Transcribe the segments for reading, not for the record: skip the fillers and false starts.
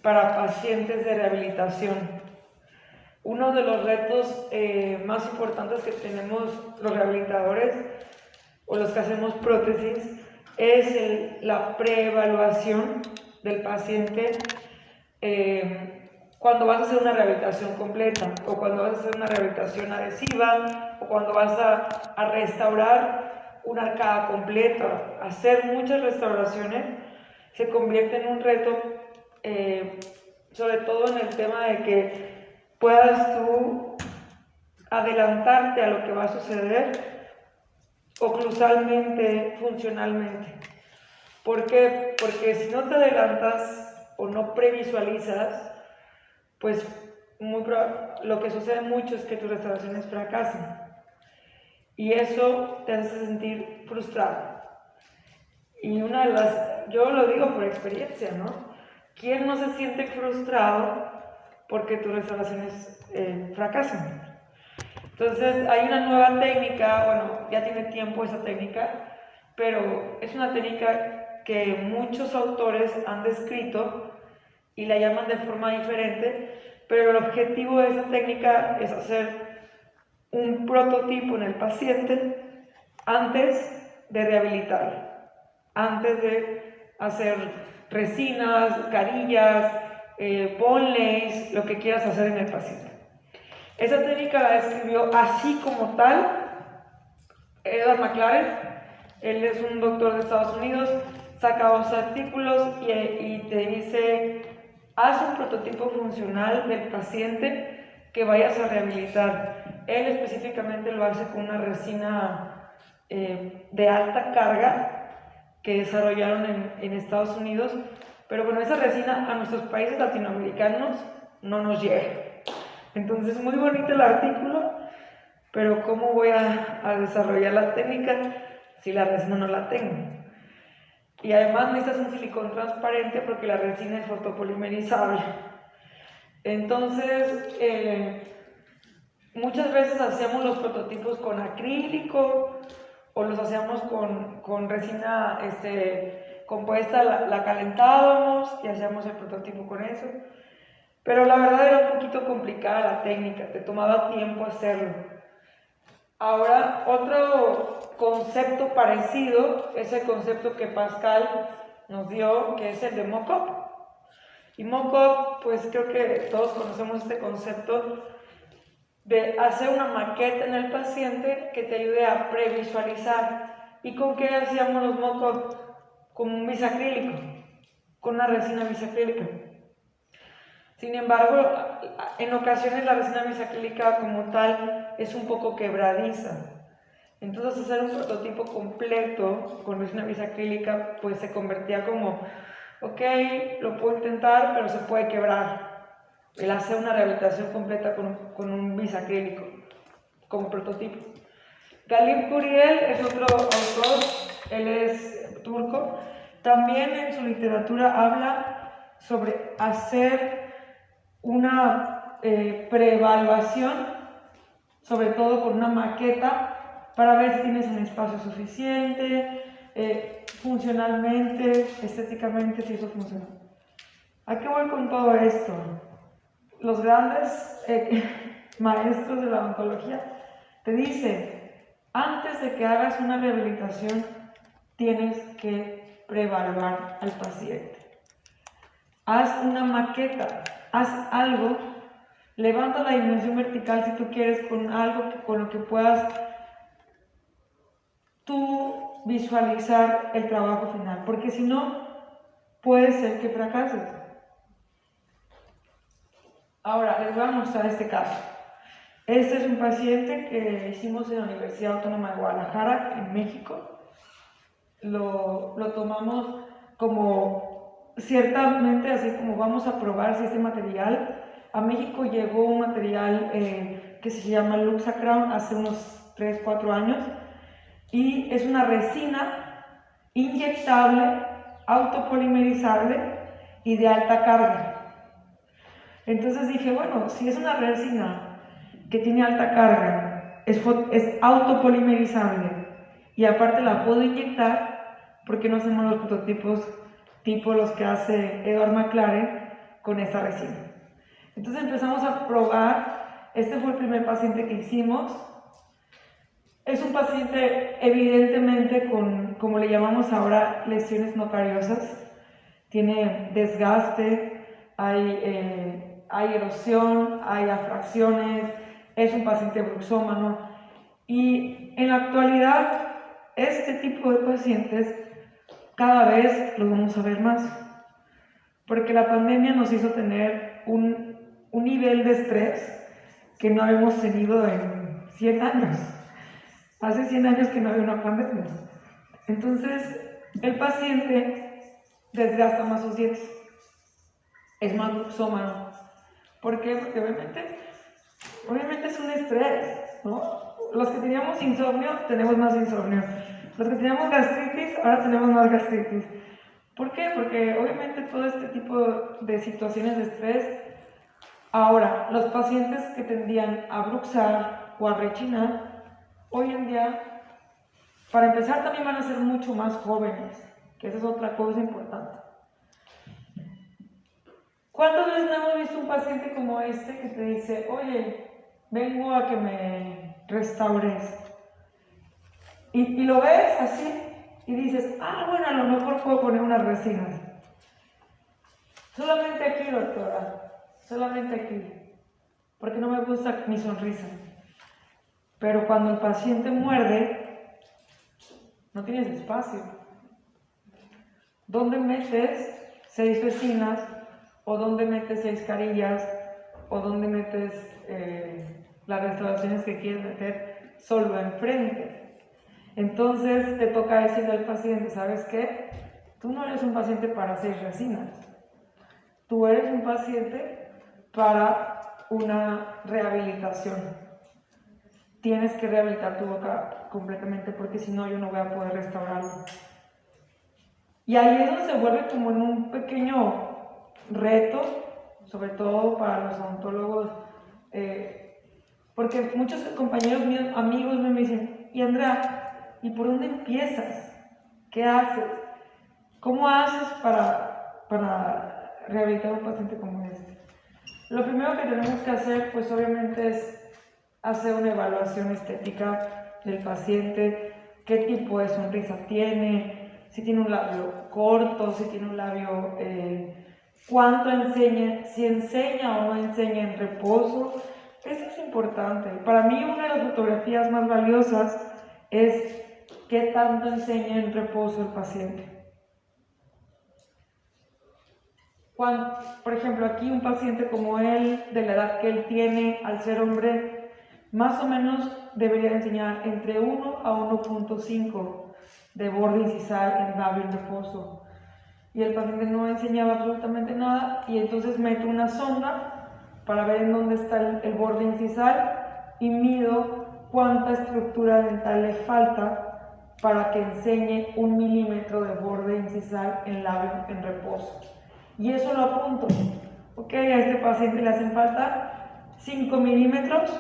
para pacientes de rehabilitación. Uno de los retos más importantes que tenemos los rehabilitadores o los que hacemos prótesis es la preevaluación del paciente cuando vas a hacer una rehabilitación completa o cuando vas a hacer una rehabilitación adhesiva o cuando vas a restaurar una arcada completa. Hacer muchas restauraciones se convierte en un reto, sobre todo en el tema de que puedas tú adelantarte a lo que va a suceder oclusalmente, funcionalmente. ¿Por qué? Porque si no te adelantas o no previsualizas, pues lo que sucede mucho es que tus restauraciones fracasan. Y eso te hace sentir frustrado. Y yo lo digo por experiencia, ¿no? ¿Quién no se siente frustrado porque tus restauraciones fracasan? Entonces hay una nueva técnica, bueno, ya tiene tiempo esa técnica, pero es una técnica que muchos autores han descrito y la llaman de forma diferente, pero el objetivo de esa técnica es hacer un prototipo en el paciente antes de rehabilitar, antes de hacer resinas, carillas, boneless, lo que quieras hacer en el paciente. Esa técnica la describió así como tal Edward McLaren. Él es un doctor de Estados Unidos, saca 2 artículos y te dice: haz un prototipo funcional del paciente que vayas a rehabilitar. Él específicamente lo hace con una resina de alta carga que desarrollaron en Estados Unidos, pero bueno, esa resina a nuestros países latinoamericanos no nos llega. Entonces, muy bonito el artículo, pero ¿cómo voy a desarrollar la técnica si la resina no la tengo? Y además necesitas un silicón transparente porque la resina es fotopolimerizable. Entonces, muchas veces hacíamos los prototipos con acrílico o los hacíamos con resina compuesta, la calentábamos y hacíamos el prototipo con eso. Pero la verdad era un poquito complicada la técnica, te tomaba tiempo hacerlo. Ahora, otro concepto parecido es el concepto que Pascal nos dio, que es el de mock-up. Y mock-up, pues creo que todos conocemos este concepto de hacer una maqueta en el paciente que te ayude a previsualizar. ¿Y con qué hacíamos los mock-up? Con un bisacrílico, con una resina bisacrílica. Sin embargo, en ocasiones la resina bisacrílica como tal es un poco quebradiza. Entonces hacer un prototipo completo con resina bisacrílica pues se convertía como, ok, lo puedo intentar, pero se puede quebrar. El hacer una rehabilitación completa con un bisacrílico como prototipo. Galip Kuriel es otro autor, él es turco. También en su literatura habla sobre hacer una preevaluación, sobre todo con una maqueta, para ver si tienes un espacio suficiente, funcionalmente, estéticamente, si eso funciona. ¿A qué voy con todo esto? Los grandes maestros de la odontología te dicen: antes de que hagas una rehabilitación, tienes que preevaluar al paciente. Haz una maqueta, haz algo, levanta la dimensión vertical si tú quieres con algo con lo que puedas tú visualizar el trabajo final, porque si no, puede ser que fracases. Ahora, les voy a mostrar este caso. Este es un paciente que hicimos en la Universidad Autónoma de Guadalajara, en México. Lo tomamos como, ciertamente, así como vamos a probar si este material. A México llegó un material que se llama Luxacrown hace unos 3-4 años, y es una resina inyectable, autopolimerizable y de alta carga. Entonces dije, bueno, si es una resina que tiene alta carga, es autopolimerizable y aparte la puedo inyectar, ¿por qué no hacemos los prototipos tipo los que hace Edward McLaren, con esta resina. Entonces empezamos a probar. Este fue el primer paciente que hicimos. Es un paciente evidentemente con, como le llamamos ahora, lesiones no cariosas. Tiene desgaste, hay erosión, hay afracciones, es un paciente bruxómano. Y en la actualidad, este tipo de pacientes cada vez los vamos a ver más, porque la pandemia nos hizo tener un nivel de estrés que no habíamos tenido en 100 años. Hace 100 años que no había una pandemia. Entonces, el paciente desgasta más sus dientes, es más bruxómano. ¿Por qué? Porque obviamente es un estrés, ¿no? Los que teníamos insomnio, tenemos más insomnio. Los que teníamos gastritis, ahora tenemos más gastritis. ¿Por qué? Porque obviamente todo este tipo de situaciones de estrés. Ahora, los pacientes que tendían a bruxar o a rechinar, hoy en día, para empezar, también van a ser mucho más jóvenes, que esa es otra cosa importante. ¿Cuántas veces no hemos visto un paciente como este que te dice, oye, vengo a que me restaures? Y lo ves así y dices, bueno, a lo mejor puedo poner unas resinas. Solamente aquí, doctora, solamente aquí, porque no me gusta mi sonrisa. Pero cuando el paciente muerde, no tienes espacio. ¿Dónde metes 6 resinas? ¿O dónde metes 6 carillas? ¿O dónde metes las restauraciones que quieres meter solo enfrente? Entonces te toca decirle al paciente, ¿sabes qué? Tú no eres un paciente para 6 resinas. Tú eres un paciente para una rehabilitación. Tienes que rehabilitar tu boca completamente porque si no yo no voy a poder restaurarlo. Y ahí es donde se vuelve como en un pequeño reto, sobre todo para los odontólogos, porque muchos compañeros míos, amigos me dicen, y Andrea, ¿y por dónde empiezas? ¿Qué haces? ¿Cómo haces para rehabilitar a un paciente como este? Lo primero que tenemos que hacer, pues obviamente es hacer una evaluación estética del paciente, qué tipo de sonrisa tiene, si tiene un labio corto, si tiene un labio, cuánto enseña, si enseña o no enseña en reposo. Eso es importante. Para mí una de las fotografías más valiosas es qué tanto enseña en reposo el paciente. Por ejemplo, aquí un paciente como él, de la edad que él tiene, al ser hombre, más o menos debería enseñar entre 1 a 1.5 de borde incisal en labio en reposo. Y el paciente no enseñaba absolutamente nada y entonces meto una sonda para ver en dónde está el borde incisal y mido cuánta estructura dental le falta para que enseñe 1 milímetro de borde incisal en labio en reposo. Y eso lo apunto. Ok, a este paciente le hacen falta 5 milímetros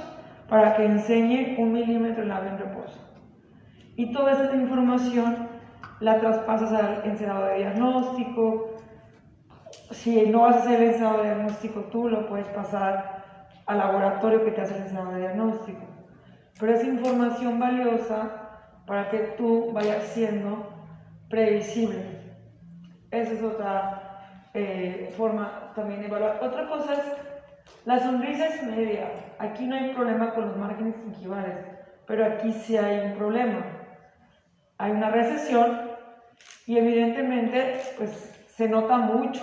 para que enseñe 1 milímetro en labio en reposo. Y toda esta información la traspasas al encerado de diagnóstico. Si no vas a hacer el encerado de diagnóstico tú, lo puedes pasar al laboratorio que te hace el encerado de diagnóstico. Pero es información valiosa para que tú vayas siendo previsible. Esa es otra forma también de evaluar. Otra cosa es, la sonrisa es media. Aquí no hay problema con los márgenes gingivales, pero aquí sí hay un problema. Hay una recesión y evidentemente pues se nota mucho.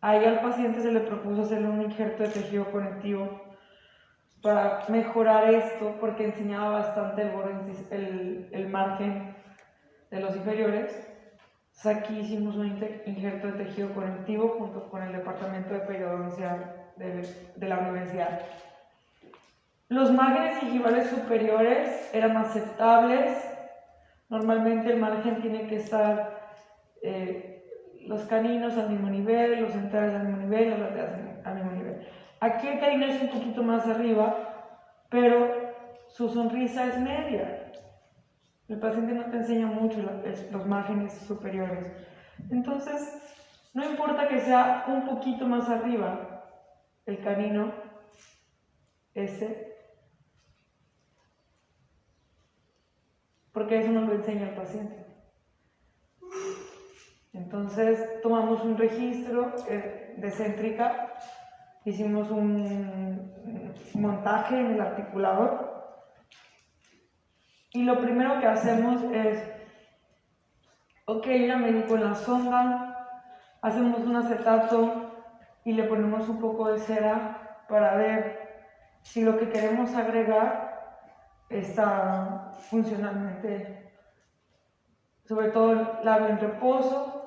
Ahí al paciente se le propuso hacerle un injerto de tejido conectivo para mejorar esto porque enseñaba bastante el margen de los inferiores. Aquí hicimos un injerto de tejido conectivo junto con el departamento de periodoncia de la universidad. Los márgenes gingivales superiores eran aceptables. Normalmente el margen tiene que estar los caninos al mismo nivel, los centrales al mismo nivel, los laterales al mismo nivel. Aquí el canino es un poquito más arriba, pero su sonrisa es media. El paciente no te enseña mucho los márgenes superiores. Entonces, No importa que sea un poquito más arriba el canino, porque eso nos lo enseña el paciente. Entonces tomamos un registro de céntrica, hicimos un montaje en el articulador y lo primero que hacemos es, ok, ya me di con la sonda, hacemos un acetato y le ponemos un poco de cera para ver si lo que queremos agregar está funcionalmente, sobre todo el labio en reposo.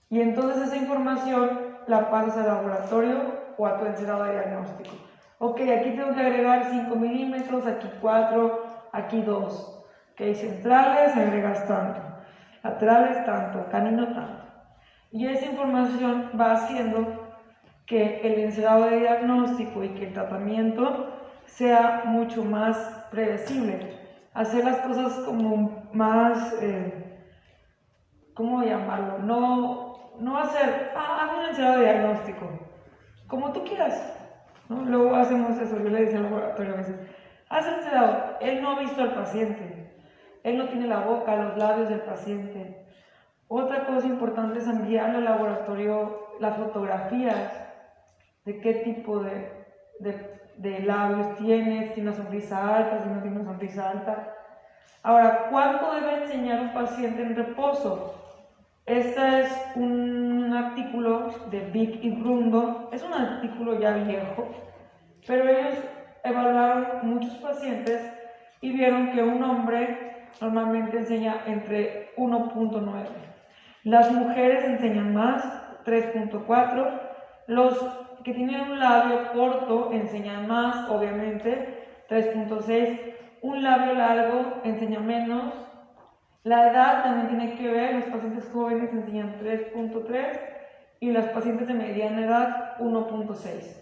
Y entonces esa información la pasas al laboratorio o a tu encerado de diagnóstico. Ok, aquí tengo que agregar 5 milímetros, aquí 4, aquí 2. Ok, centrales agregas tanto, laterales tanto, canino tanto. Y esa información va haciendo que el encerado de diagnóstico y que el tratamiento sea mucho más predecible. Hacer las cosas como más, ¿cómo llamarlo? No hacer, haz un encerado de diagnóstico, como tú quieras, ¿no? Luego hacemos eso, yo le decía al laboratorio a veces, haz el encerado, él no ha visto al paciente, él no tiene la boca, los labios del paciente. Otra cosa importante es enviarle al laboratorio las fotografías de qué tipo de labios tiene, si tiene una sonrisa alta, si no tiene una sonrisa alta. Ahora, ¿cuánto debe enseñar un paciente en reposo? Este es un artículo de Big y Brundo, es un artículo ya viejo, pero ellos evaluaron muchos pacientes y vieron que un hombre normalmente enseña entre 1.9. Las mujeres enseñan más, 3.4. Los que tienen un labio corto enseñan más, obviamente, 3.6. Un labio largo enseña menos. La edad también tiene que ver, los pacientes jóvenes enseñan 3.3 y los pacientes de mediana edad 1.6.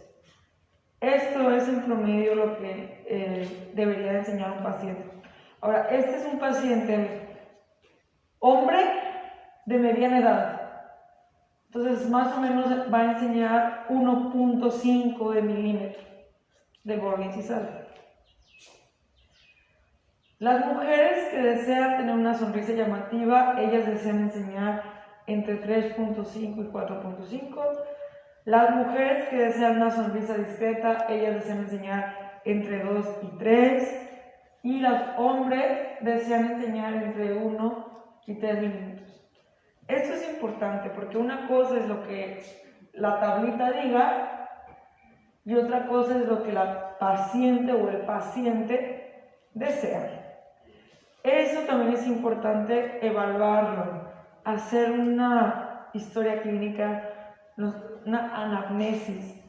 Esto es en promedio lo que debería enseñar un paciente. Ahora, este es un paciente hombre de mediana edad. Entonces, más o menos va a enseñar 1.5 de milímetro de borde incisal. Las mujeres que desean tener una sonrisa llamativa, ellas desean enseñar entre 3.5 y 4.5. Las mujeres que desean una sonrisa discreta, ellas desean enseñar entre 2 y 3. Y los hombres desean enseñar entre 1 y 3 milímetros. Esto es importante porque una cosa es lo que la tablita diga y otra cosa es lo que la paciente o el paciente desea. Eso también es importante evaluarlo, hacer una historia clínica, una anamnesis,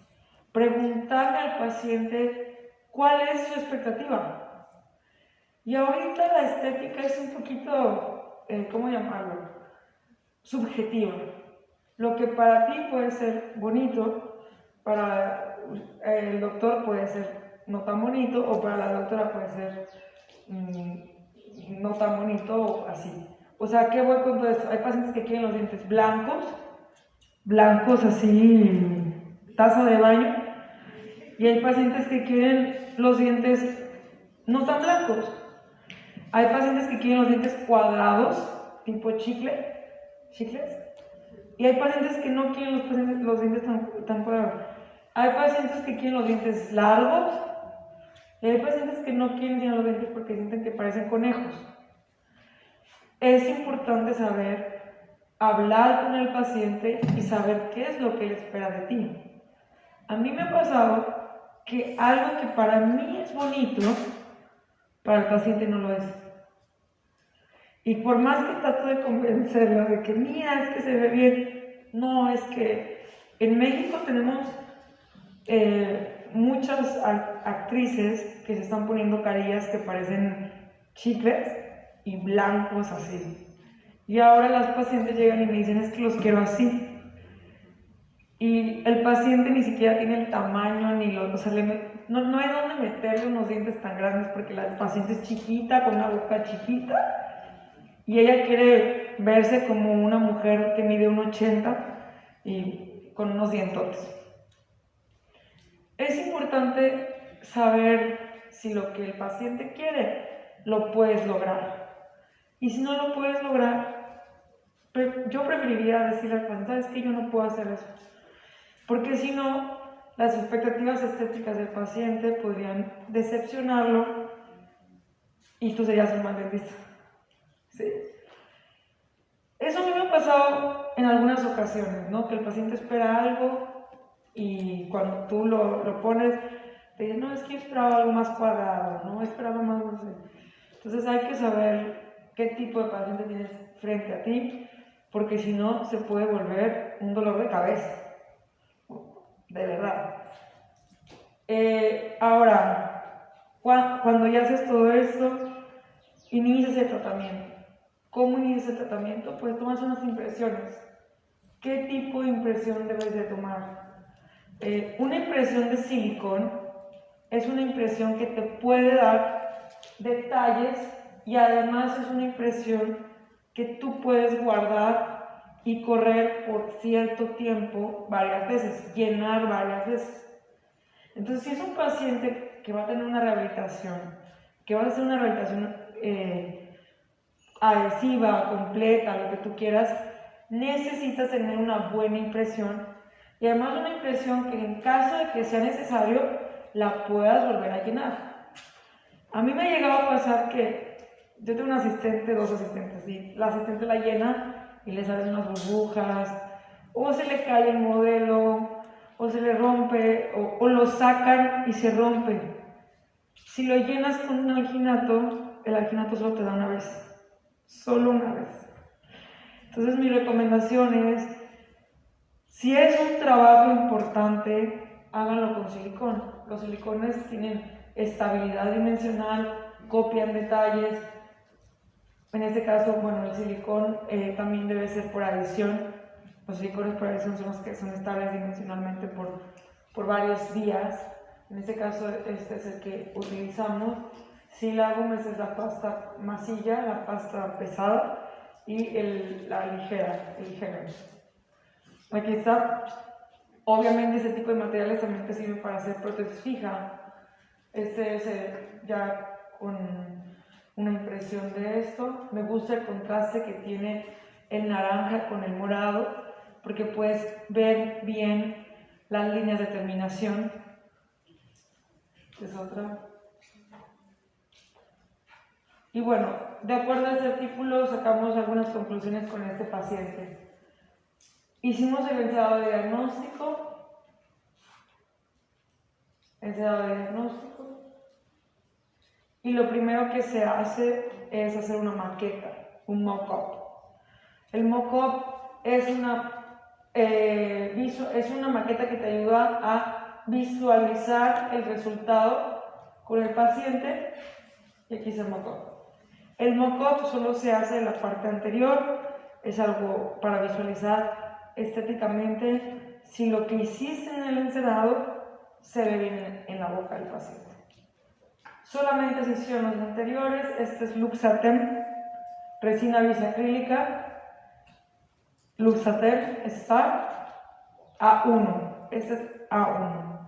preguntarle al paciente cuál es su expectativa. Y ahorita la estética es un poquito, ¿cómo llamarlo? Subjetiva. Lo que para ti puede ser bonito, para el doctor puede ser no tan bonito, o para la doctora puede ser no tan bonito o así. O sea, ¿qué voy con todo esto? Hay pacientes que quieren los dientes blancos así, taza de baño, y hay pacientes que quieren los dientes no tan blancos. Hay pacientes que quieren los dientes cuadrados, tipo chicles, y hay pacientes que no quieren los dientes tan cuadrados. Hay pacientes que quieren los dientes largos, y hay pacientes que no quieren tener los dientes porque sienten que parecen conejos. Es importante saber hablar con el paciente y saber qué es lo que él espera de ti. A mí me ha pasado que algo que para mí es bonito, para el paciente no lo es. Y por más que trato de convencerlo de que mira, es que se ve bien, no, es que en México tenemos muchas actrices que se están poniendo carillas que parecen chicles y blancos así. Y ahora las pacientes llegan y me dicen, es que los quiero así. Y el paciente ni siquiera tiene el tamaño, ni o sea, no hay dónde meterle unos dientes tan grandes porque la paciente es chiquita, con una boca chiquita. y ella quiere verse como una mujer que mide 1,80 y con unos dientotes. Es importante saber si lo que el paciente quiere lo puedes lograr. Y si no lo puedes lograr, yo preferiría decirle al paciente, ¿sabes qué? Yo no puedo hacer eso. Porque si no, las expectativas estéticas del paciente podrían decepcionarlo y tú serías un mal dentista. ¿Sí? Eso a mí me ha pasado en algunas ocasiones, ¿no? Que el paciente espera algo y cuando tú lo pones, te dicen, no, es que yo esperaba algo más cuadrado, no esperaba más, no sé. Entonces hay que saber qué tipo de paciente tienes frente a ti, porque si no, se puede volver un dolor de cabeza. De verdad. Ahora, cuando ya haces todo esto, inicias el tratamiento. ¿Cómo inicias el tratamiento? Pues tomas unas impresiones. ¿Qué tipo de impresión debes de tomar? Una impresión de silicón es una impresión que te puede dar detalles y además es una impresión que tú puedes guardar y correr por cierto tiempo varias veces, llenar varias veces. Entonces, si es un paciente que va a tener una rehabilitación, que va a hacer una rehabilitación adhesiva, completa, lo que tú quieras, necesitas tener una buena impresión y además una impresión que en caso de que sea necesario, la puedas volver a llenar. A mí me ha llegado a pasar que yo tengo un asistente, 2 asistentes, y la asistente la llena y le salen unas burbujas, o se le cae el modelo, o se le rompe, o lo sacan y se rompe. Si lo llenas con un alginato, el alginato solo te da una vez, solo una vez. Entonces mi recomendación es, si es un trabajo importante, háganlo con silicón. Los silicones tienen estabilidad dimensional, copian detalles. En este caso, bueno, el silicón también debe ser por adición. Los silicones por adición son los que son estables dimensionalmente por varios días. En este caso, este es el que utilizamos. Silagum es la pasta masilla, la pasta pesada, y la ligera, el ligero. Aquí está. Obviamente este tipo de materiales también te sirven para hacer prótesis fija. Este es ya con una impresión de esto. Me gusta el contraste que tiene el naranja con el morado, porque puedes ver bien las líneas de terminación. Esta es otra. Y bueno, de acuerdo a este artículo sacamos algunas conclusiones con este paciente. Hicimos el encedado de diagnóstico. Y lo primero que se hace es hacer una maqueta, un mock-up. El mock-up es una maqueta que te ayuda a visualizar el resultado con el paciente, y aquí es el mock-up. El mock-up solo se hace en la parte anterior, es algo para visualizar estéticamente si lo que hiciste en el encedado se ve bien en la boca del paciente. Solamente se hicieron los anteriores. Este es Luxatem, resina bisacrílica, Luxatem Star A1. Este es A1.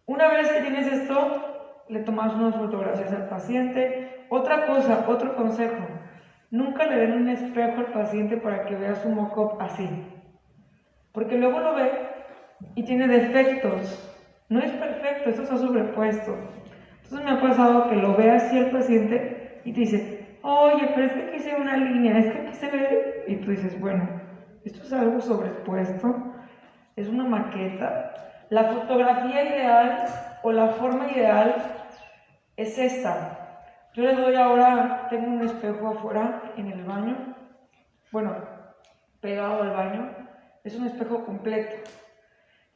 Una vez que tienes esto, le tomas unas fotografías al paciente. Otra cosa, otro consejo: nunca le den un espejo al paciente para que vea su mock-up así, porque luego lo ve y tiene defectos. No es perfecto, esto está sobrepuesto. Entonces me ha pasado que lo ve así el paciente y te dice, oye, pero es que aquí se ve una línea, es que aquí se ve... Y tú dices, bueno, esto es algo sobrepuesto, es una maqueta. La fotografía ideal o la forma ideal es esta. Yo le doy ahora, tengo un espejo afuera en el baño, bueno, pegado al baño, es un espejo completo.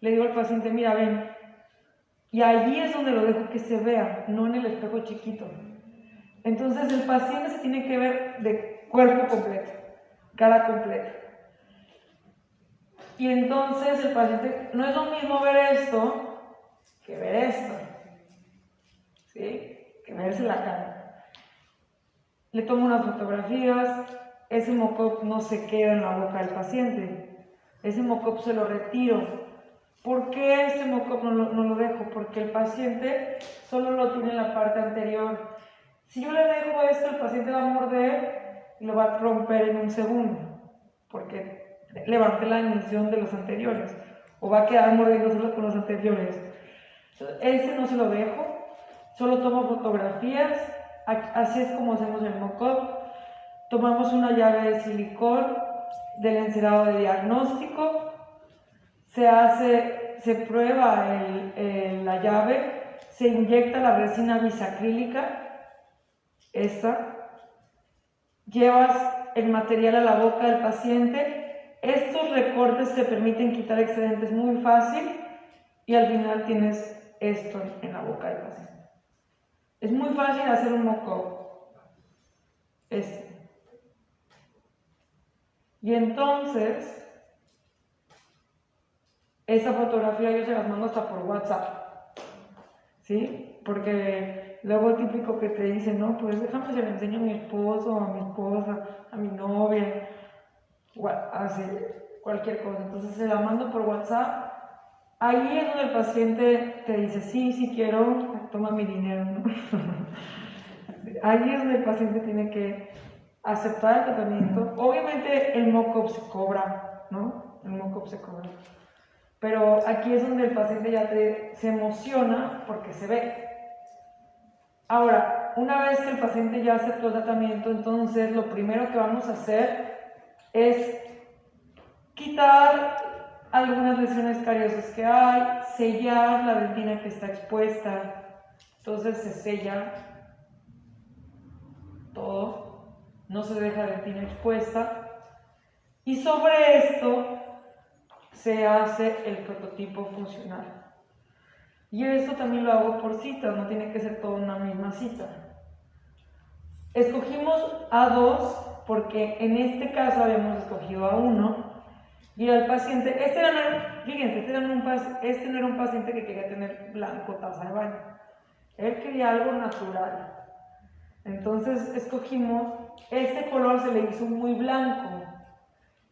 Le digo al paciente, mira, ven, y allí es donde lo dejo que se vea, no en el espejo chiquito. Entonces el paciente se tiene que ver de cuerpo completo, cara completa. Y entonces el paciente, no es lo mismo ver esto que ver esto, ¿sí? Que verse la cara. le tomo unas fotografías, ese mock-up no se queda en la boca del paciente, ese mock-up se lo retiro. ¿Por qué este mock-up no lo dejo? Porque el paciente solo lo tiene en la parte anterior. Si yo le dejo esto, el paciente va a morder y lo va a romper en un segundo, porque levanté la dimensión de los anteriores, o va a quedar mordiendo solo con los anteriores. Entonces, este no se lo dejo, solo tomo fotografías, así es como hacemos el mock-up. Tomamos una llave de silicón del encerado de diagnóstico, se prueba la llave, se inyecta la resina bisacrílica, llevas el material a la boca del paciente, estos recortes te permiten quitar excedentes muy fácil y al final tienes esto en la boca del paciente. Es muy fácil hacer un mock-up. Y entonces, esa fotografía yo se las mando hasta por WhatsApp, ¿sí? Porque luego típico que te dicen, no, pues déjame se lo enseño a mi esposo, a mi esposa, a mi novia, así, cualquier cosa. Entonces se la mando por WhatsApp. Ahí es donde el paciente te dice, sí quiero, toma mi dinero, ¿no? Ahí es donde el paciente tiene que aceptar el tratamiento. Obviamente el mock-up se cobra, ¿no? El mock-up se cobra. Pero aquí es donde el paciente ya se emociona porque se ve. Ahora, una vez que el paciente ya aceptó el tratamiento, entonces lo primero que vamos a hacer es quitar algunas lesiones cariosas que hay, sellar la dentina que está expuesta. Entonces se sella todo, no se deja dentina expuesta. Y sobre esto se hace el prototipo funcional. Y esto también lo hago por citas, no tiene que ser toda una misma cita. Escogimos A2 porque en este caso habíamos escogido A1 y al paciente, fíjense, este no era un paciente que quería tener blanco taza de baño, él quería algo natural. Entonces escogimos, este color se le hizo muy blanco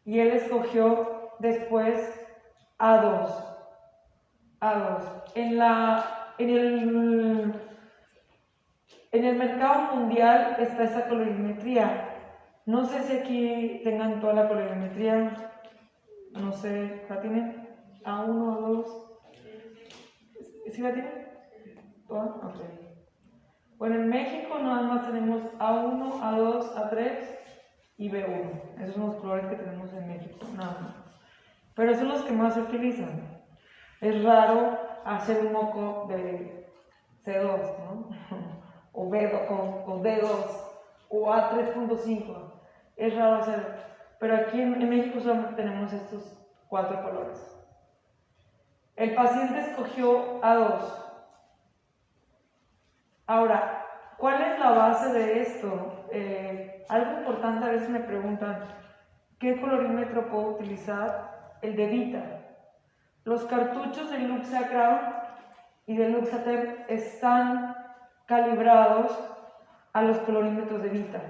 y él escogió después A2. En el mercado mundial está esta colorimetría. No sé si aquí tengan toda la colorimetría. No sé, ¿la tienen? ¿A1, A2? ¿Sí la tienen? ¿Toda? Ok. Bueno, en México nada más tenemos A1, A2, A3 y B1. Esos son los colores que tenemos en México, nada más. Pero son los que más se utilizan. Es raro hacer un moco de C2, ¿no? O D2, o A3.5. Es raro hacerlo. Pero aquí en México solamente tenemos estos 4 colores. El paciente escogió A2. Ahora, ¿cuál es la base de esto? Algo importante, a veces me preguntan, ¿qué colorímetro puedo utilizar? El de Vita. Los cartuchos de Luxacrown y de Luxatep están calibrados a los colorímetros de Vita.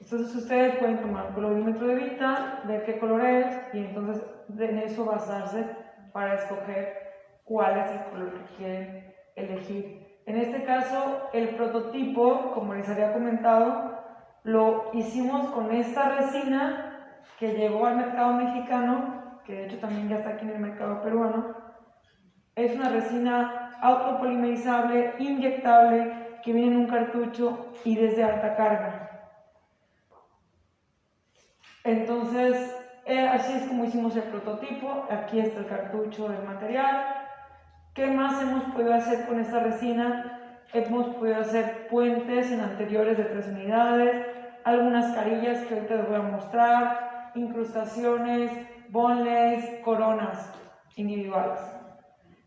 Entonces ustedes pueden tomar un colorímetro de Vita, ver qué color es y entonces en eso basarse para escoger cuál es el color que quieren elegir. En este caso, el prototipo, como les había comentado, lo hicimos con esta resina que llegó al mercado mexicano, que de hecho también ya está aquí en el mercado peruano. Es una resina autopolimerizable, inyectable, que viene en un cartucho y desde alta carga. Entonces, así es como hicimos el prototipo. Aquí está el cartucho del material. ¿Qué más hemos podido hacer con esta resina? Hemos podido hacer puentes en anteriores de 3 unidades, algunas carillas que ahorita les voy a mostrar, incrustaciones, boneless, coronas individuales.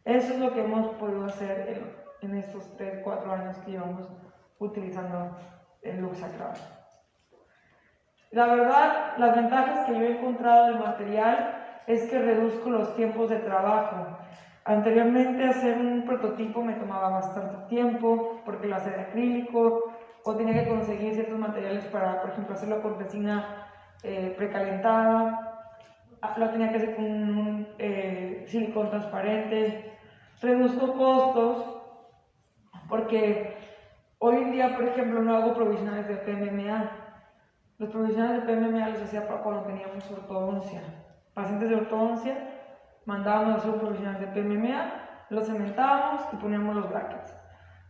Eso es lo que hemos podido hacer en estos 3-4 años que llevamos utilizando el Luxacrown. La verdad, las ventajas que yo he encontrado del material es que reduzco los tiempos de trabajo. Anteriormente hacer un prototipo me tomaba bastante tiempo porque lo hacía de acrílico, o tenía que conseguir ciertos materiales para, por ejemplo, hacerlo con resina precalentada, lo tenía que hacer con un silicón transparente. Reduzco costos porque hoy en día, por ejemplo, no hago provisionales de PMMA. Los provisionales de PMMA los hacía para cuando teníamos ortodoncia. Pacientes de ortodoncia, mandábamos a hacer un provisional de PMMA, los cementábamos y poníamos los brackets.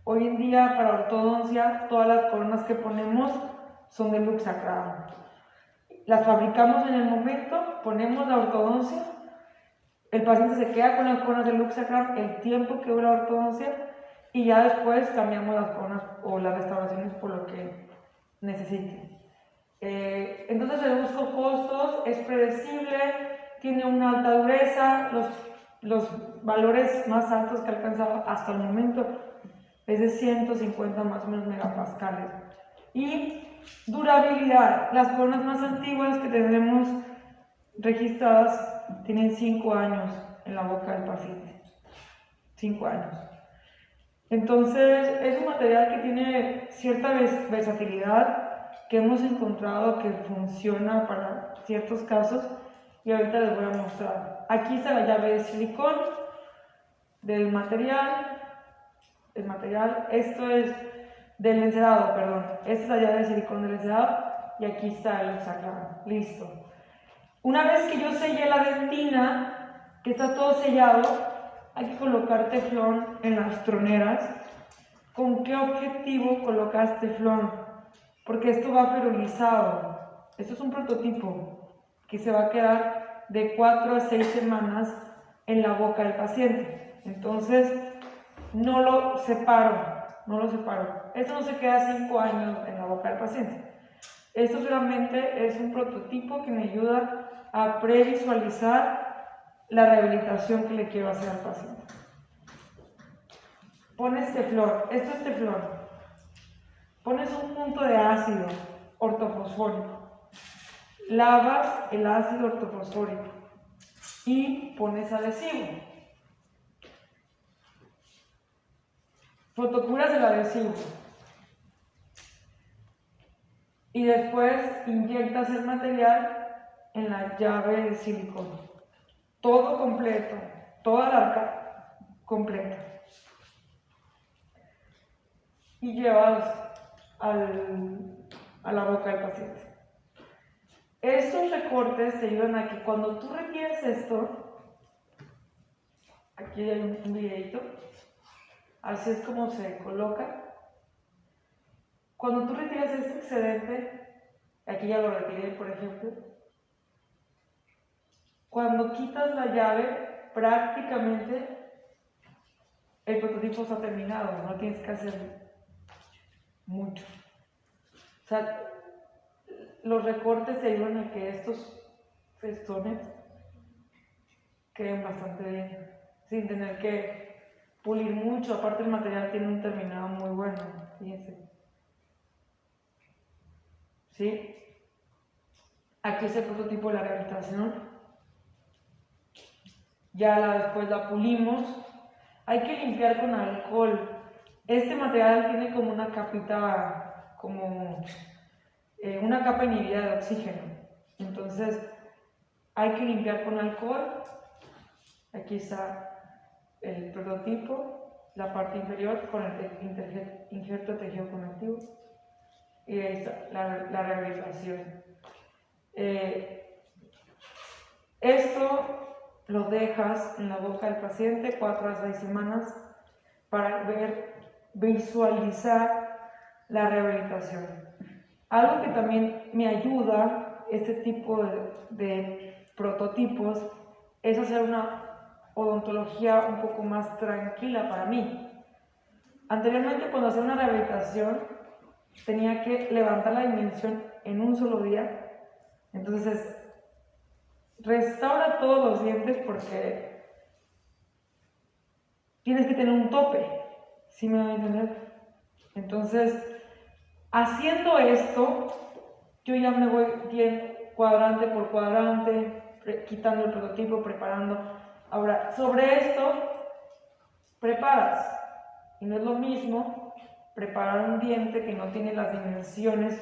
Hoy en día, para ortodoncia, todas las coronas que ponemos son de Luxacram. Las fabricamos en el momento, ponemos la ortodoncia, el paciente se queda con las coronas de Luxacram el tiempo que dura la ortodoncia y ya después cambiamos las coronas o las restauraciones por lo que necesiten. Entonces reduzco costos, es predecible, tiene una alta dureza, los valores más altos que he alcanzado hasta el momento es de 150 más o menos megapascales. Y durabilidad, las coronas más antiguas que tenemos registradas tienen 5 años en la boca del paciente. 5 años. Entonces es un material que tiene cierta versatilidad, que hemos encontrado que funciona para ciertos casos y ahorita les voy a mostrar. Aquí está la llave de silicón del material, esto es del encerado, perdón, esta es la llave de silicón del encerado y aquí está el Luxacram, listo. Una vez que yo sellé la dentina, que está todo sellado, hay que colocar teflón en las troneras. ¿Con qué objetivo colocas teflón? Porque esto va ferulizado. Esto es un prototipo que se va a quedar de 4 a 6 semanas en la boca del paciente. Entonces, no lo separo. Esto no se queda 5 años en la boca del paciente. Esto solamente es un prototipo que me ayuda a previsualizar la rehabilitación que le quiero hacer al paciente. Pones teflón, esto es teflón. Pones un punto de ácido ortofosfórico. Lavas el ácido ortofosfórico y pones adhesivo. Fotocuras el adhesivo. Y después inyectas el material en la llave de silicón. Todo completo, toda la arca completa. Y llevas a la boca del paciente. Estos recortes te ayudan a que cuando tú retires esto, aquí hay un videito, así es como se coloca. Cuando tú retiras este excedente, aquí ya lo retiré por ejemplo, cuando quitas la llave, prácticamente el prototipo está terminado, no tienes que hacer mucho. O sea, los recortes te ayudan a que estos festones queden bastante bien, sin tener que pulir mucho. Aparte el material tiene un terminado muy bueno, fíjense. ¿Sí? Aquí es el prototipo de la rehabilitación. Ya después la pulimos. Hay que limpiar con alcohol. Este material tiene como una capita, como una capa inhibida de oxígeno. Entonces hay que limpiar con alcohol. Aquí está el prototipo, la parte inferior con el injerto de tejido conectivo. Y ahí está la rehabilitación. Esto lo dejas en la boca del paciente 4 a 6 semanas para visualizar la rehabilitación. Algo que también me ayuda este tipo de prototipos es hacer una odontología un poco más tranquila para mí. Anteriormente, cuando hacía una rehabilitación, tenía que levantar la dimensión en un solo día. Entonces, restaura todos los dientes porque tienes que tener un tope, ¿sí me van a entender? Entonces, haciendo esto, yo ya me voy bien cuadrante por cuadrante, quitando el prototipo, preparando. Ahora, sobre esto, preparas. Y no es lo mismo preparar un diente que no tiene las dimensiones.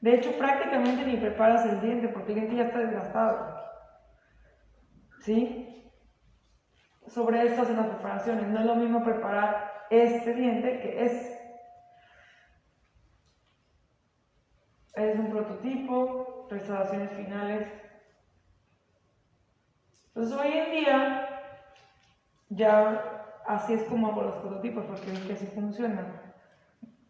De hecho, prácticamente ni preparas el diente porque el diente ya está desgastado. ¿Sí? Sobre esto hacen las preparaciones. No es lo mismo preparar este diente que este. Es un prototipo, restauraciones finales. Entonces hoy en día ya así es como hago los prototipos porque vi que así funcionan.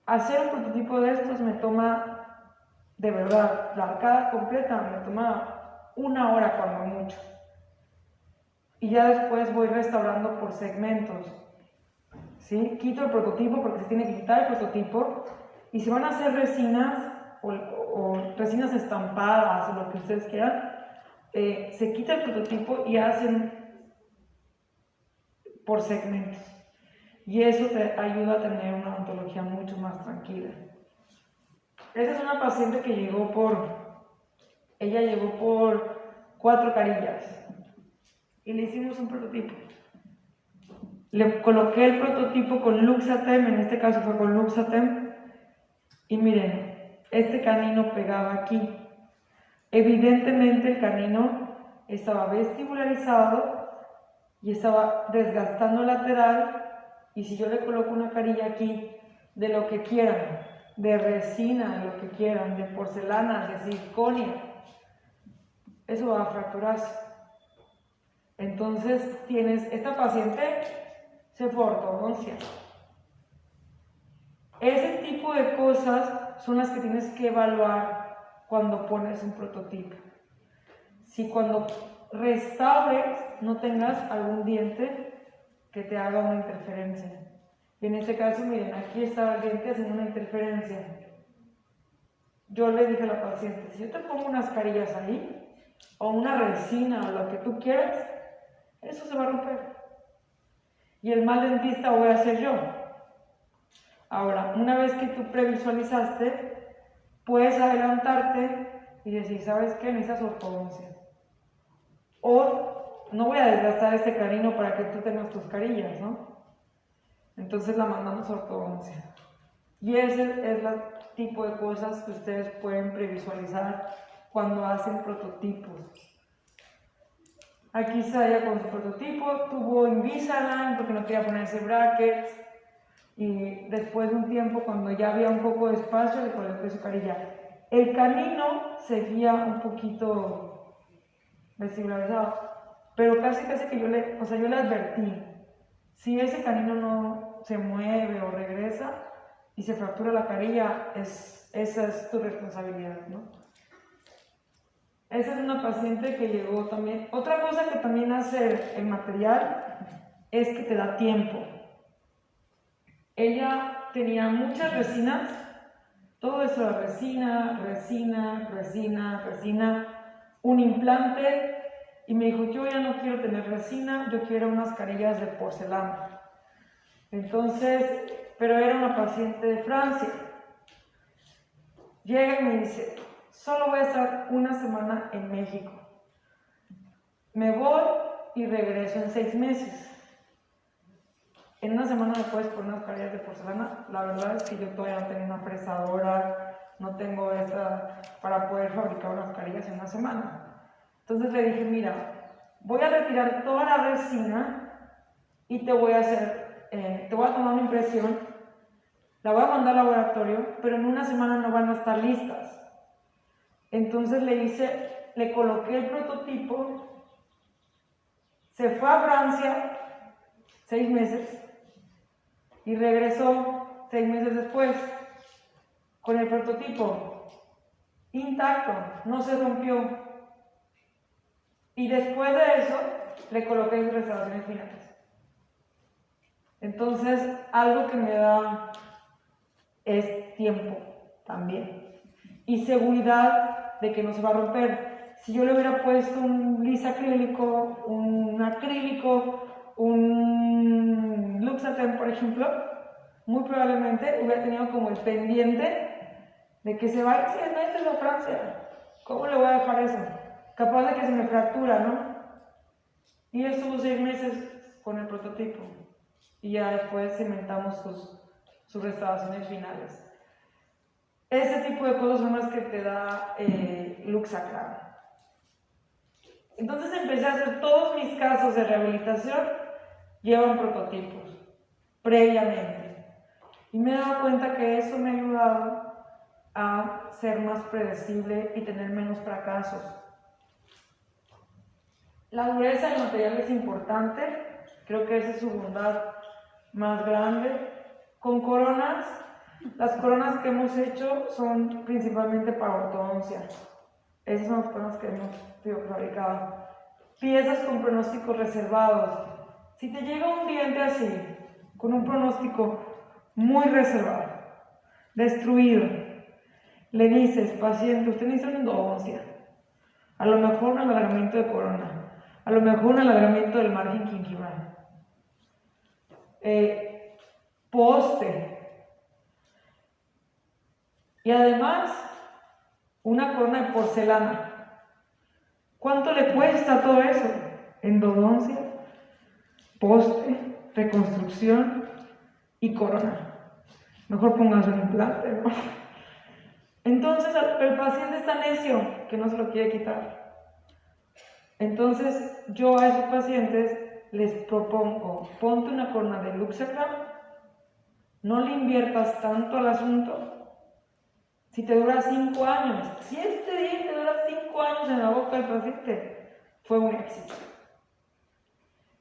Hacer un prototipo de estos me toma, de verdad, la arcada completa me toma 1 hora cuando mucho. Y ya después voy restaurando por segmentos. ¿Sí? Quito el prototipo porque se tiene que quitar el prototipo. Y si van a hacer resinas o resinas estampadas o lo que ustedes quieran, se quita el prototipo y hacen por segmentos. Y eso te ayuda a tener una odontología mucho más tranquila. Esta es una paciente que ella llegó por 4 carillas y le hicimos un prototipo. Le coloqué el prototipo con Luxatem, en este caso fue con Luxatem, y miren, este canino pegaba aquí. Evidentemente el canino estaba vestibularizado y estaba desgastando lateral, y si yo le coloco una carilla aquí de lo que quieran, de resina, de lo que quieran, de porcelana, de circonia, eso va a fracturarse. Entonces esta paciente se fue a ortodoncia. Ese tipo de cosas son las que tienes que evaluar cuando pones un prototipo. Si cuando restaures no tengas algún diente que te haga una interferencia. Y en este caso, miren, aquí estaba el diente haciendo una interferencia. Yo le dije a la paciente, si yo te pongo unas carillas ahí, o una resina, o lo que tú quieras, eso se va a romper. Y el mal dentista voy a ser yo. Ahora, una vez que tú previsualizaste, puedes adelantarte y decir, ¿sabes qué? Necesitas ortodoncia. O no voy a desgastar este canino para que tú tengas tus carillas, ¿no? Entonces la mandamos a ortodoncia. Y ese es el tipo de cosas que ustedes pueden previsualizar cuando hacen prototipos. Aquí Saya con su prototipo tuvo Invisalign porque no quería ponerse brackets, y después de un tiempo, cuando ya había un poco de espacio, le coloqué su carilla. El canino seguía un poquito vestibularizado, pero casi que yo le advertí, si ese canino no se mueve o regresa y se fractura la carilla, esa es tu responsabilidad, ¿no? Esa es una paciente que llegó también. Otra cosa que también hace el material es que te da tiempo. Ella tenía muchas resinas, todo eso era resina, un implante, y me dijo, yo ya no quiero tener resina, yo quiero unas carillas de porcelana. Entonces, pero era una paciente de Francia. Llega y me dice, solo voy a estar 1 semana en México. Me voy y regreso en 6 meses. En 1 semana me puedes poner unas carillas de porcelana. La verdad es que yo todavía no tengo una fresadora, no tengo esa para poder fabricar unas carillas en 1 semana. Entonces le dije, mira, voy a retirar toda la resina y te voy a tomar una impresión, la voy a mandar al laboratorio, pero en 1 semana no van a estar listas. Entonces le coloqué el prototipo, se fue a Francia 6 meses y regresó 6 meses después con el prototipo intacto, no se rompió. Y después de eso le coloqué sus restauraciones finales. Entonces, algo que me da es tiempo también y seguridad de que no se va a romper. Si yo le hubiera puesto un lisacrílico, un Luxatem, por ejemplo, muy probablemente hubiera tenido como el pendiente de que se va a ir 6 meses a Francia. ¿Cómo le voy a dejar eso? Capaz de que se me fractura, ¿no? Y estuvo 6 meses con el prototipo. Y ya después cimentamos sus restauraciones finales. Ese tipo de cosas son las que te da Luxacram. Entonces empecé a hacer todos mis casos de rehabilitación, llevan prototipos previamente. Y me he dado cuenta que eso me ha ayudado a ser más predecible y tener menos fracasos. La dureza del material es importante, creo que esa es su bondad más grande. Con coronas, las coronas que hemos hecho son principalmente para ortodoncia. Esas son las coronas que hemos fabricado. Piezas con pronósticos reservados. Si te llega un diente así, con un pronóstico muy reservado, destruido, le dices, paciente, usted necesita una endodoncia, a lo mejor un alargamiento de corona, a lo mejor un alargamiento del margen gingival, poste, y además una corona de porcelana. ¿Cuánto le cuesta todo eso? Endodoncia, poste, reconstrucción y corona. Mejor póngase un implante, ¿no? Entonces el paciente está necio que no se lo quiere quitar. Entonces yo a esos pacientes les propongo, ponte una corona de Luxacram, no le inviertas tanto al asunto. Si te dura 5 años, si este diente dura 5 años en la boca del paciente, fue un éxito.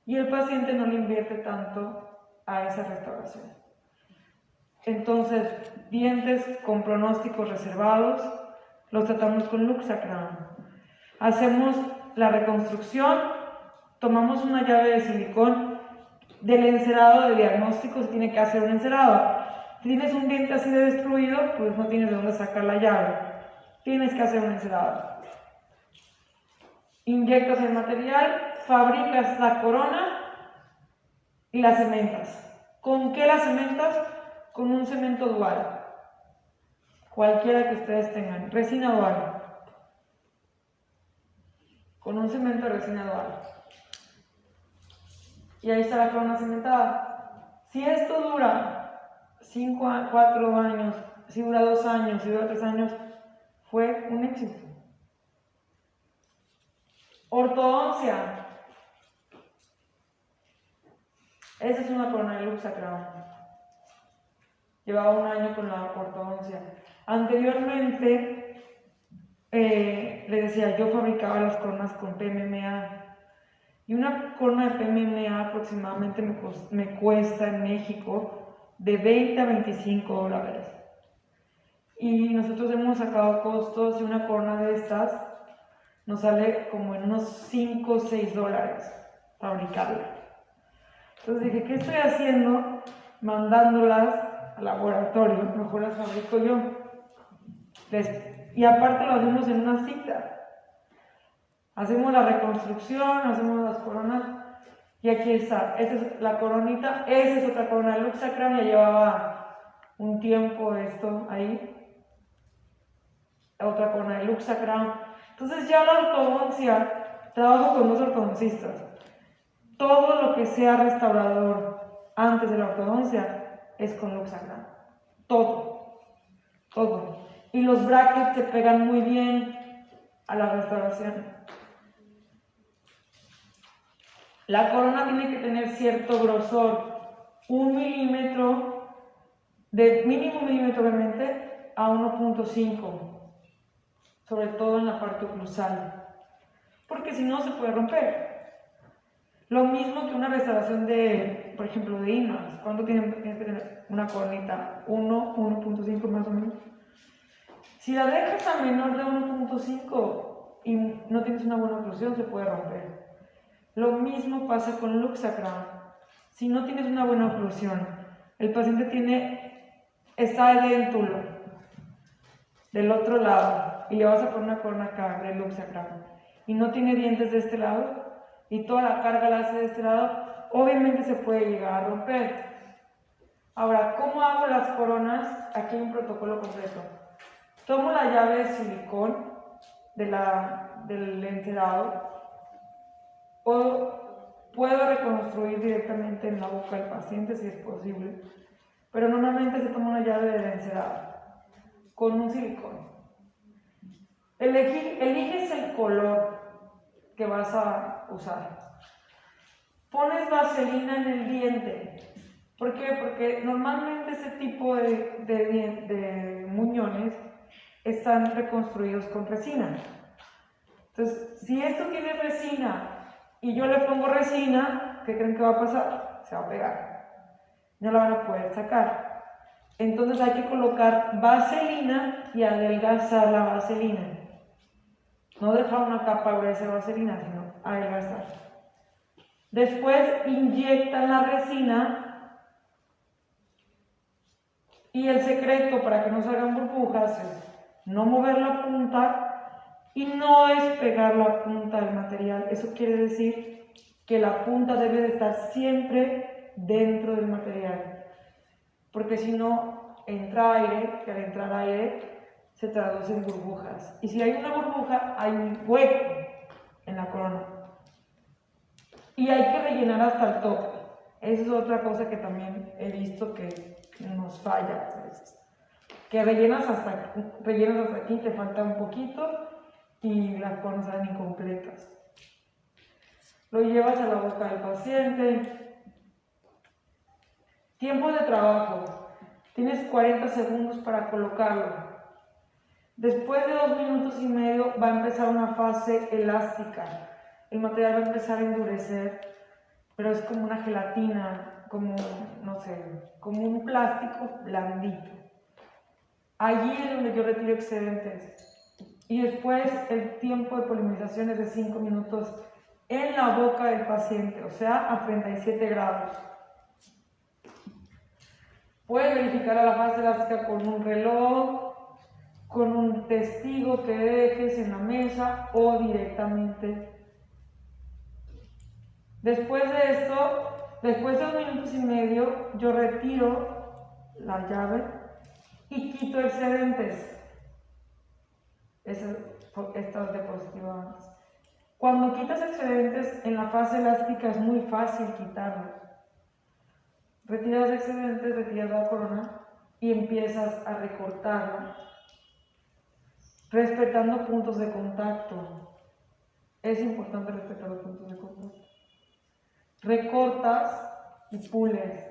Y el paciente no le invierte tanto a esa restauración. Entonces, dientes con pronósticos reservados, los tratamos con Luxacram. Hacemos la reconstrucción, tomamos una llave de silicón del encerado de diagnóstico, se tiene que hacer un encerado. Si tienes un diente así de destruido, pues no tienes de dónde sacar la llave. Tienes que hacer un encerado. Inyectas el material, fabricas la corona y la cementas. ¿Con qué la cementas? Con un cemento dual. Cualquiera que ustedes tengan. Resina dual. Con un cemento de resina dual. Y ahí está la corona cementada. Si esto dura 4 años, si dura 2 años, si dura 3 años, fue un éxito. Ortodoncia. Esa es una corona de Luxacram. Llevaba 1 año con la ortodoncia. Anteriormente, les decía, yo fabricaba las coronas con PMMA. Y una corona de PMMA aproximadamente me cuesta en México de $20 a $25. Y nosotros hemos sacado costos y una corona de estas nos sale como en unos $5 o $6 fabricarla. Entonces dije, ¿qué estoy haciendo? Mandándolas al laboratorio, mejor las fabrico yo. Y aparte lo hacemos en una cita. Hacemos la reconstrucción, hacemos las coronas. Y aquí está, esta es la coronita, esa es otra corona de Luxacram, ya llevaba un tiempo esto ahí. Otra corona de Luxacram. Entonces ya la ortodoncia, trabajo con 2 ortodoncistas. Todo lo que sea restaurador antes de la ortodoncia es con Luxacram. Todo. Y los brackets se pegan muy bien a la restauración. La corona tiene que tener cierto grosor, 1 milímetro, de mínimo milímetro obviamente, a 1.5, sobre todo en la parte oclusal, porque si no se puede romper. Lo mismo que una restauración de, por ejemplo, de IMAX. ¿Cuánto tienes que tener una coronita? 1.5 más o menos. Si la dejas a menor de 1.5 y no tienes una buena oclusión, se puede romper. Lo mismo pasa con Luxacram. Si no tienes una buena oclusión, el paciente está edéntulo del otro lado y le vas a poner una corona acá de Luxacram y no tiene dientes de este lado y toda la carga la hace de este lado, obviamente se puede llegar a romper. Ahora, ¿cómo hago las coronas? Aquí hay un protocolo completo. Tomo la llave de silicón del encerado. Puedo reconstruir directamente en la boca del paciente si es posible. pero normalmente se toma una llave de densidad con un silicón. Eliges el color que vas a usar. Pones vaselina en el diente. ¿Por qué? Porque normalmente ese tipo de muñones están reconstruidos con resina. Entonces, si esto tiene resina y yo le pongo resina, ¿qué creen que va a pasar? Se va a pegar. No la van a poder sacar. Entonces hay que colocar vaselina y adelgazar la vaselina. No dejar una capa gruesa de vaselina, sino adelgazar. Después inyectan la resina. Y el secreto para que no salgan burbujas es no mover la punta y no es pegar la punta del material. Eso quiere decir que la punta debe de estar siempre dentro del material. Porque si no, entra aire, que al entrar aire se traduce en burbujas. Y si hay una burbuja, hay un hueco en la corona. Y hay que rellenar hasta el tope. Esa es otra cosa que también he visto que nos falla a veces. Que rellenas hasta aquí, te falta un poquito y las coronas salen incompletas. Lo llevas a la boca del paciente. Tiempo de trabajo. Tienes 40 segundos para colocarlo. Después de 2 minutos y medio va a empezar una fase elástica. El material va a empezar a endurecer, pero es como una gelatina, como, no sé, como un plástico blandito. Allí es donde yo retiro excedentes. Y después el tiempo de polimerización es de 5 minutos en la boca del paciente, o sea, a 37 grados. Puedes verificar a la fase elástica con un reloj, con un testigo que dejes en la mesa o directamente. Después de esto, después de 2 minutos y medio, yo retiro la llave y quito excedentes. Estas diapositivas. Cuando quitas excedentes en la fase elástica es muy fácil quitarlos. Retiras excedentes, retiras la corona y empiezas a recortarla, respetando puntos de contacto. Es importante respetar los puntos de contacto. Recortas y pules.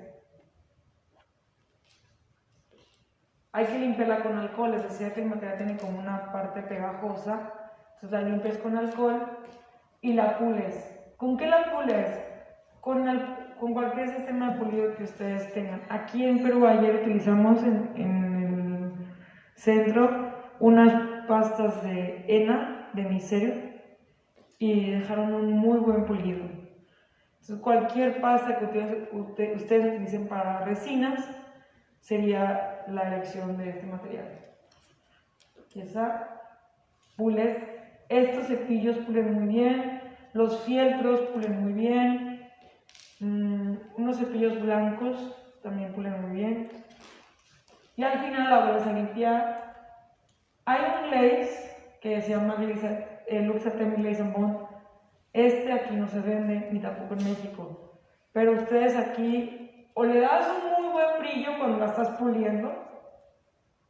Hay que limpiarla con alcohol, les decía que el material tiene como una parte pegajosa, entonces la limpias con alcohol y la pules. ¿Con qué la pules? Con cualquier sistema de pulido que ustedes tengan. Aquí en Perú ayer utilizamos en el centro unas pastas de henna, de micelio, y dejaron un muy buen pulido. Entonces, cualquier pasta que ustedes utilicen para resinas sería la elección de este material. Y esa, pules. Estos cepillos pulen muy bien, los fieltros pulen muy bien, unos cepillos blancos también pulen muy bien. Y al final la vuelves a limpiar. Hay un glaze que se llama Luxatem Glaze and Bond. Este aquí no se vende, ni tampoco en México. Pero ustedes aquí o le das un muy buen brillo cuando la estás puliendo,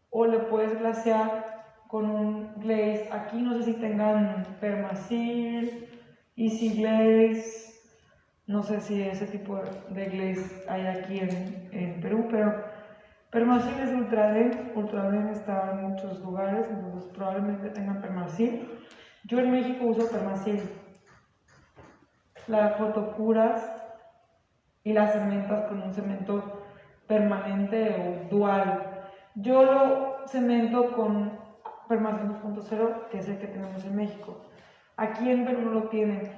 o le puedes glasear con un glaze. Aquí no sé si tengan Permasil, Easy Glaze, no sé si ese tipo de glaze hay aquí en Perú, pero Permasil es Ultraden está en muchos lugares, entonces probablemente tengan Permasil. Yo en México uso Permasil. Las fotocuras y las cementas con un cemento permanente o dual. Yo lo cemento con Permasil 2.0, que es el que tenemos en México. Aquí en Perú no lo tienen.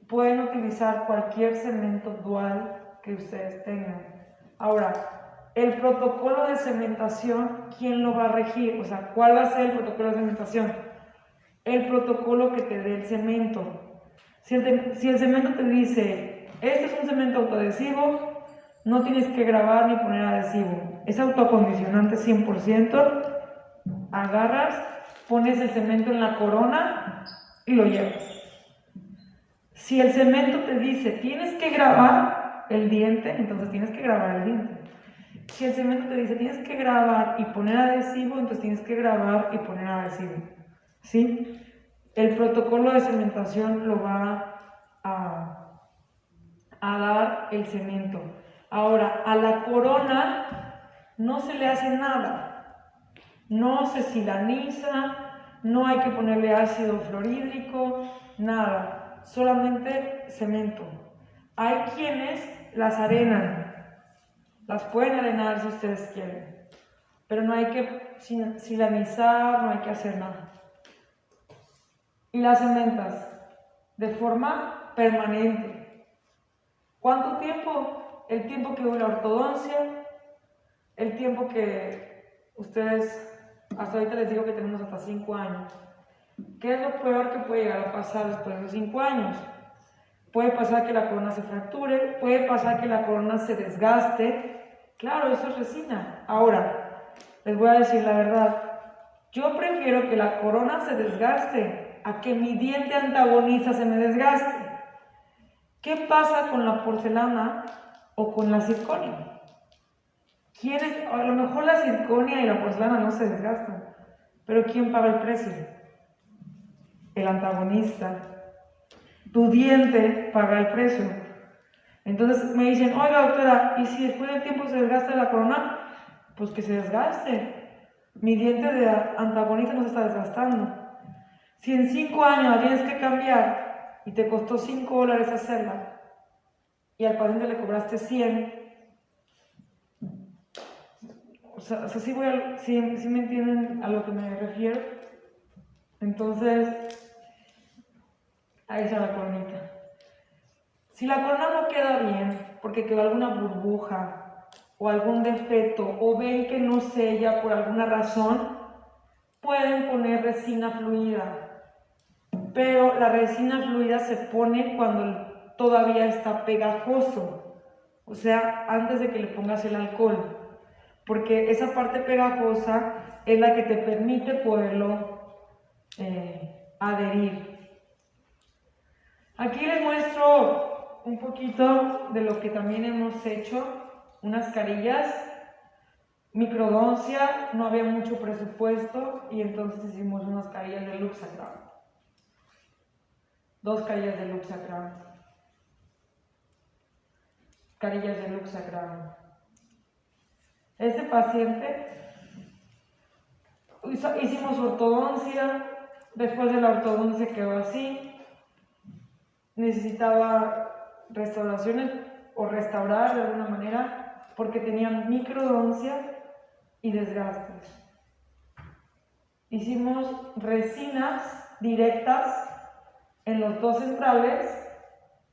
Pueden utilizar cualquier cemento dual que ustedes tengan. Ahora, el protocolo de cementación, ¿quién lo va a regir? O sea, ¿cuál va a ser el protocolo de cementación? El protocolo que te dé el cemento. Si el cemento te dice, este es un cemento autoadhesivo, no tienes que grabar ni poner adhesivo. Es autoacondicionante 100%. Agarras, pones el cemento en la corona y lo llevas. Si el cemento te dice, tienes que grabar el diente, entonces tienes que grabar el diente. Si el cemento te dice tienes que grabar y poner adhesivo, entonces tienes que grabar y poner adhesivo, ¿sí? El protocolo de cementación lo va a dar el cemento. Ahora, a la corona no se le hace nada, no se silaniza, no hay que ponerle ácido fluorhídrico, nada, solamente cemento. Hay quienes las arenan, las pueden arenar si ustedes quieren, pero no hay que silanizar, no hay que hacer nada. Y las cementas de forma permanente. ¿Cuánto tiempo? El tiempo que dura la ortodoncia, el tiempo que ustedes, hasta ahorita les digo que tenemos hasta 5 años. ¿Qué es lo peor que puede llegar a pasar después de los 5 años? Puede pasar que la corona se fracture, puede pasar que la corona se desgaste. Claro, eso es resina. Ahora, les voy a decir la verdad. Yo prefiero que la corona se desgaste a que mi diente antagonista se me desgaste. ¿Qué pasa con la porcelana o con la circonia? A lo mejor la circonia y la porcelana no se desgastan, pero ¿quién paga el precio? El antagonista. Tu diente paga el precio. Entonces me dicen, oiga doctora, ¿y si después del tiempo se desgasta la corona? Pues que se desgaste. Mi diente de antagonista no se está desgastando. Si en 5 años la tienes que cambiar y te costó $5 hacerla y al paciente le cobraste 100, o sea sí me entienden a lo que me refiero. Entonces, ahí está la coronita. Si la corona no queda bien, porque quedó alguna burbuja o algún defecto, o ven que no sella por alguna razón, pueden poner resina fluida. Pero la resina fluida se pone cuando todavía está pegajoso, o sea, antes de que le pongas el alcohol, porque esa parte pegajosa es la que te permite poderlo adherir. Aquí les muestro un poquito de lo que también hemos hecho, unas carillas, microdoncia, no había mucho presupuesto y entonces hicimos unas carillas de Luxacram. 2 carillas de Luxacram. Carillas de Luxacram. Este paciente, hicimos ortodoncia, después de la ortodoncia quedó así, necesitaba restauraciones o restaurar de alguna manera porque tenía microdoncia y desgastes. Hicimos resinas directas en los 2 centrales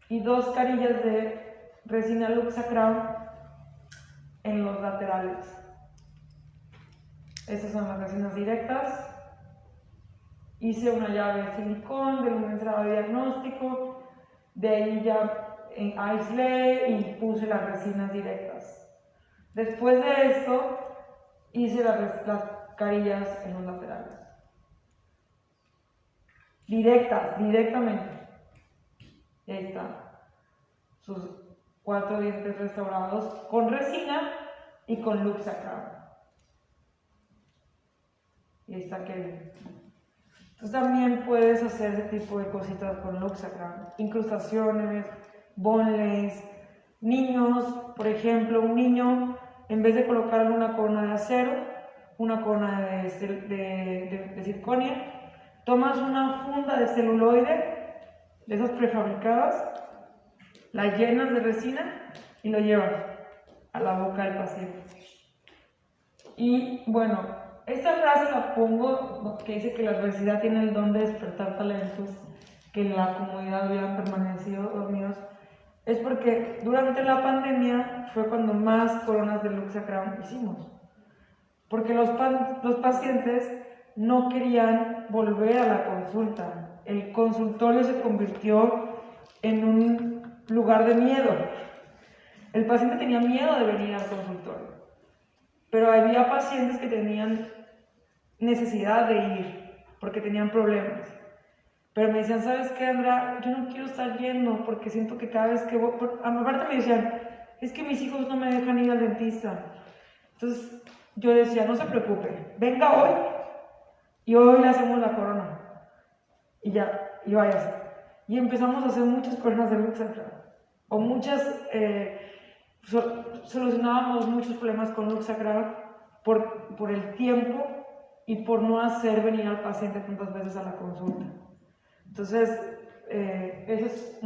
y 2 carillas de resina Luxacram en los laterales. Estas son las resinas directas. Hice una llave de silicón, de luminizado de diagnóstico, de ahí ya aislé y puse las resinas directas. Después de esto hice las carillas en los laterales. Directamente. Y ahí están sus 4 dientes restaurados con resina y con Luxacram. Y ahí está Kevin. Entonces también puedes hacer ese tipo de cositas con Luxacram. Incrustaciones, boneless. Niños, por ejemplo, un niño, en vez de colocarle una corona de acero, una corona de circonia, tomas una funda de celuloide, de esas prefabricadas, la llenas de resina y lo llevas a la boca del paciente. Y bueno, esta frase la pongo, que dice que la adversidad tiene el don de despertar talentos que en la comunidad hubieran permanecido dormidos, es porque durante la pandemia fue cuando más coronas de Luxacram hicimos. Porque los pacientes no querían volver a la consulta. El consultorio se convirtió en un lugar de miedo. El paciente tenía miedo de venir al consultorio, pero había pacientes que tenían necesidad de ir porque tenían problemas. Pero me decían, ¿sabes qué, Andrea? Yo no quiero estar yendo porque siento que cada vez que voy... Aparte me decían, es que mis hijos no me dejan ir al dentista. Entonces yo decía, no se preocupe, venga hoy y hoy le hacemos la corona. Y ya, y váyase. Y empezamos a hacer muchas coronas de Luxacrao. O muchas, solucionábamos muchos problemas con Luxacrao por el tiempo y por no hacer venir al paciente tantas veces a la consulta. Entonces, esa es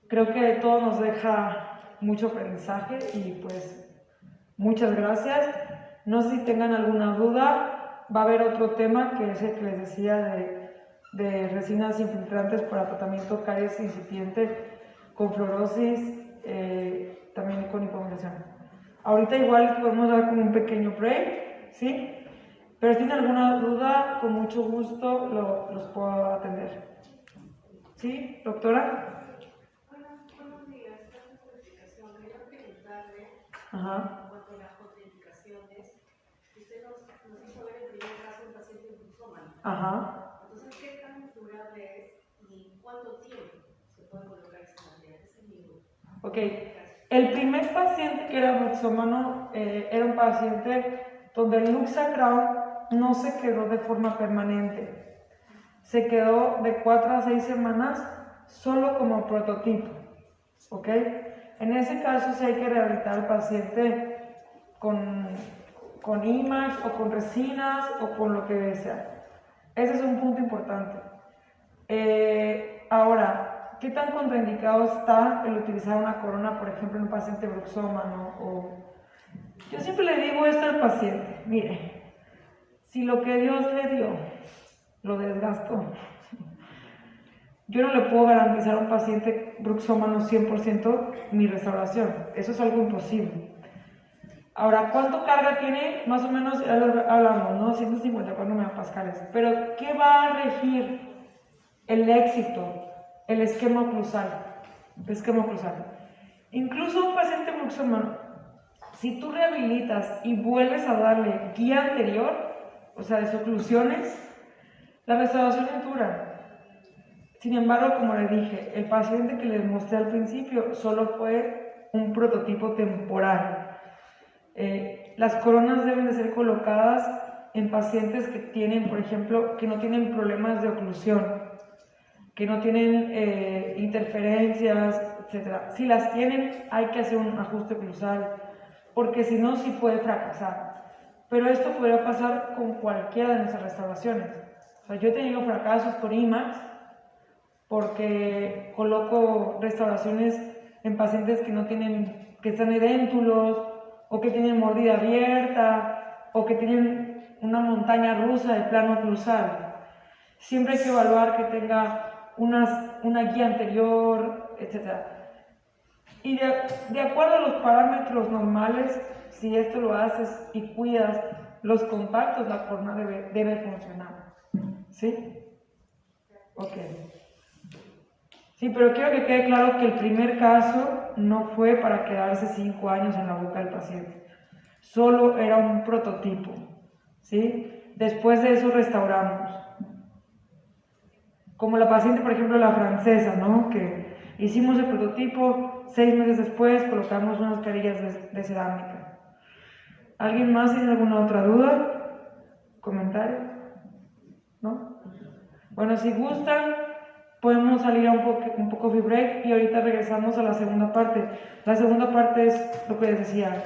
creo que todo nos deja mucho aprendizaje y pues muchas gracias. No sé si tengan alguna duda, va a haber otro tema que es el que les decía de resinas infiltrantes para tratamiento caries incipiente con fluorosis, también con hipomigración. Ahorita igual podemos dar como un pequeño break, ¿sí? Pero si tienen alguna duda, con mucho gusto los puedo atender. ¿Sí, doctora? Buenos días, gracias por la explicación. Quería preguntarle en cuanto a las contraindicaciones. Usted nos hizo ver el primer caso de un paciente bruxómano. Entonces, ¿qué tan curable es y en cuánto tiempo se puede colocar ese material? Ese es mi duda. Ok. El primer paciente que era bruxómano era un paciente donde el Luxacrao no se quedó de forma permanente. Se quedó de 4 a 6 semanas solo como prototipo. ¿Ok? En ese caso sí hay que rehabilitar al paciente con IMAX o con resinas o con lo que sea. Ese es un punto importante. Ahora, ¿qué tan contraindicado está el utilizar una corona, por ejemplo, en un paciente bruxómano? Yo siempre le digo esto al paciente, mire, si lo que Dios le dio lo desgastó, yo no le puedo garantizar a un paciente bruxómano 100% mi restauración, eso es algo imposible. Ahora, ¿cuánto carga tiene? Más o menos, ya lo hablamos, ¿no? 154 megapascales. Pero, ¿qué va a regir el éxito? El esquema oclusal. Incluso un paciente bruxómano, si tú rehabilitas y vuelves a darle guía anterior, o sea, de oclusiones, la restauración es dura. Sin embargo, como le dije, el paciente que les mostré al principio solo fue un prototipo temporal. Las coronas deben de ser colocadas en pacientes que tienen, por ejemplo, que no tienen problemas de oclusión, que no tienen interferencias, etc. Si las tienen, hay que hacer un ajuste oclusal, porque si no, sí puede fracasar. Pero esto podría pasar con cualquiera de nuestras restauraciones. O sea, yo he tenido fracasos con IMAX porque coloco restauraciones en pacientes que no tienen, que están edéntulos, o que tienen mordida abierta, o que tienen una montaña rusa de plano oclusal. Siempre hay que evaluar que tenga una guía anterior, etc. Y de acuerdo a los parámetros normales, si esto lo haces y cuidas los contactos, la corona debe funcionar. ¿Sí? Ok. Sí, pero quiero que quede claro que el primer caso no fue para quedarse 5 años en la boca del paciente. Solo era un prototipo, ¿sí? Después de eso restauramos. Como la paciente, por ejemplo, la francesa, ¿no? Que hicimos el prototipo, 6 meses después colocamos unas carillas de cerámica. ¿Alguien más tiene alguna otra duda? ¿Comentario? ¿No? Bueno, si gustan, podemos salir a un poco de break y ahorita regresamos a la segunda parte. La segunda parte es lo que les decía,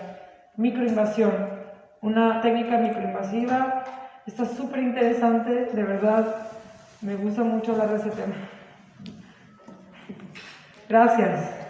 microinvasión, una técnica microinvasiva. Está súper interesante, de verdad, me gusta mucho hablar de ese tema. Gracias.